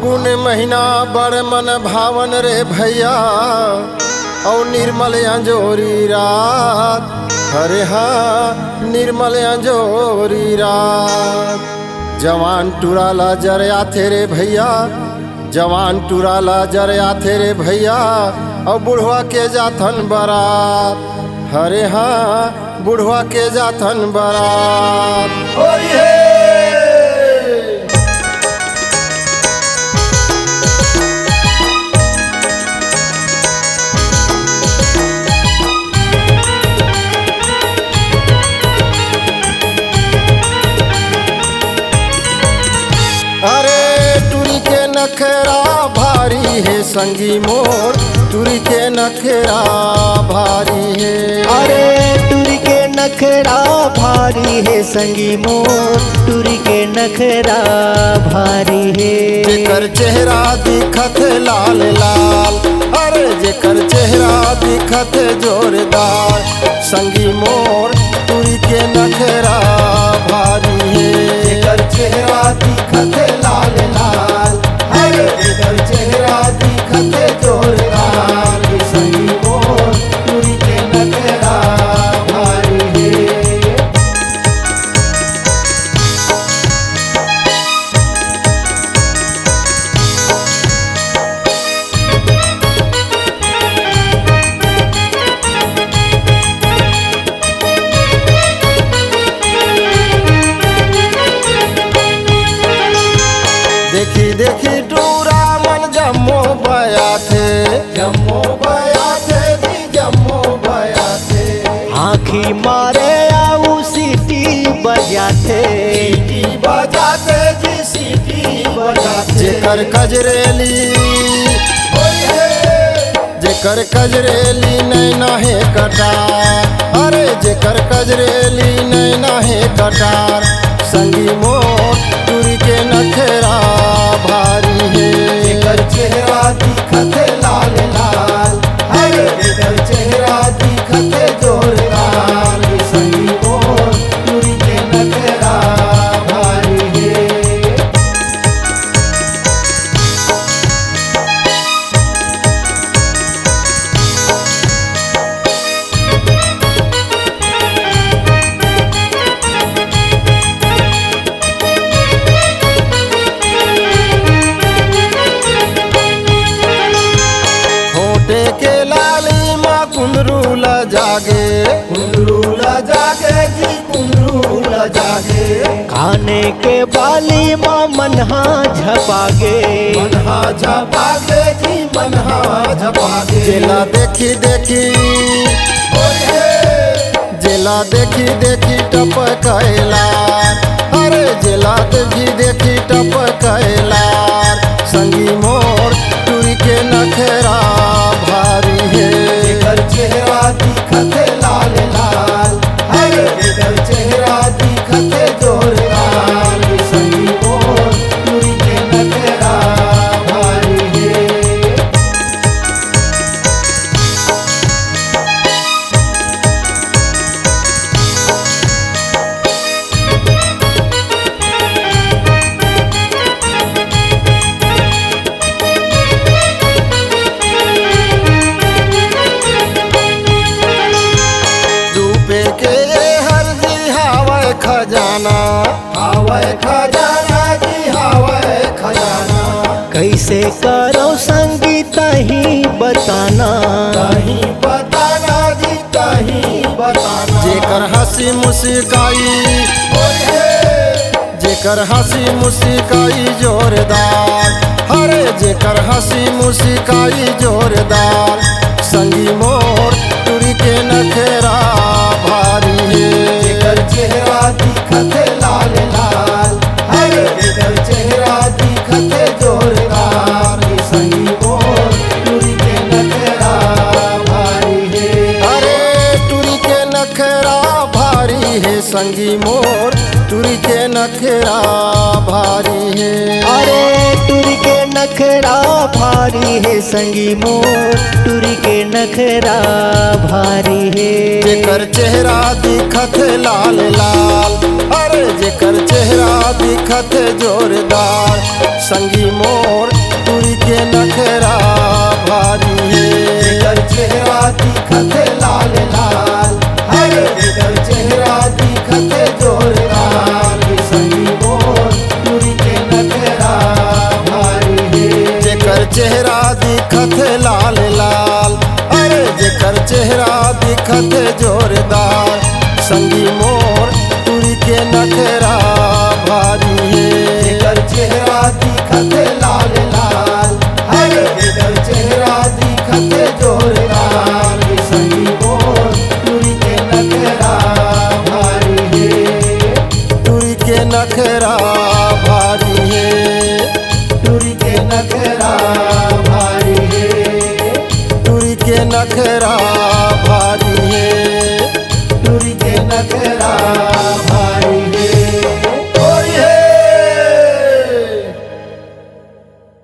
फागुन महीना बड़ मन भावन रे भैया और निर्मल अंजोरी रात। अरे हाँ निर्मल अंजोरी रात। जवान टुराला जरया थे रे भैया, जवान टुराला जरया थे रे भैया और बुढ़वा के जाथन बारात। अरे हाँ बुढ़वा के जाथन बारात। अरे टूरी के नखरा भारी है संगी मोर, टूरी के नखरा भारी है। अरे टूरी के नखरा भारी है संगी मोर, टूरी के नखरा भारी है। जेकर चेहरा दिखत लाल लाल, अरे जेकर चेहरा दिखत जोरदार संगी मोर, टूरी के नखरा भारी है। जेकर चेहरा दिखत लाल लाल, अरे जेकर चेहरा दिखत जोरदार संगी मोर, टूरी के नखरा भारी है। देखी देखी टूरा मन जम्मो बया थे, जम्मो बया थे जी जम्मो बया थे। आँखी मारे आऊ सीटी बजाते, सीटी बजाते जी सीटी बजाते। जेकर कजरेली, जेकर कजरेली नैना है कटार, अरे जेकर कजरेली नैना है कटार संगी मोर, टूरी के नखरा भारी है। जेकर चेहरा दिखत लाल लाल, अरे जेकर चेहरा दिखत जोरदार संगी मोर, टूरी के नखरा भारी है। के लाली माँ कुंदरूला जागे, कुंदरूला जागे जी कुंदरूला जागे। खाने के बाली माँ मनहा झपागे, मनहा झपागे जी मनहा झपागे। जेला देखी देखी, जेला देखी देखी टपकैला, अरे जेला देखी देखी टपकैला संगी मोर, टूरी के नखरा भारी है। जेकर चेहरा दिखत लाल लाल, अरे जेकर चेहरा दिखत जोरदार संगी मोर, टूरी के नखरा भारी है। खजाना हावै खजाना जी हावै खजाना। कैसे करो संगीत ही बताना, कहीं बताना जी कहीं बताना। जेकर हंसी मुस्काई, जेकर हंसी मुस्काई जोरदार, अरे जेकर हंसी मुस्काई जोरदार संगी मोर, टूरी के नखरा भारी है। जेकर चेहरा दिखत लाल लाल, अरे जेकर चेहरा दिखत जोरदार संगी मोर, टूरी के नखरा भारी है। अरे टूरी के नखरा भारी है संगी मोर, टूरी के नखरा भारी है। अरे टूरी के नखरा भारी है संगी मोर, टूरी के नखरा भारी है। जेकर चेहरा दिखत लाल लाल, अरे जेकर चेहरा दिखत जोरदार संगी मोर, दिखत लाल लाल, अरे जेकर चेहरा दिखत जोरदार, संगी मोर टूरी के नखरा भारी है। जेकर चेहरा दिखत लाल लाल, अरे जेकर चेहरा दिखत जोरदार, संगी मोर टूरी के नखरा भारी है। टूरी के नखरा भारी है, टूरी के नखरा भारी है, टूरी के नखरा भारी है, टूरी के नखरा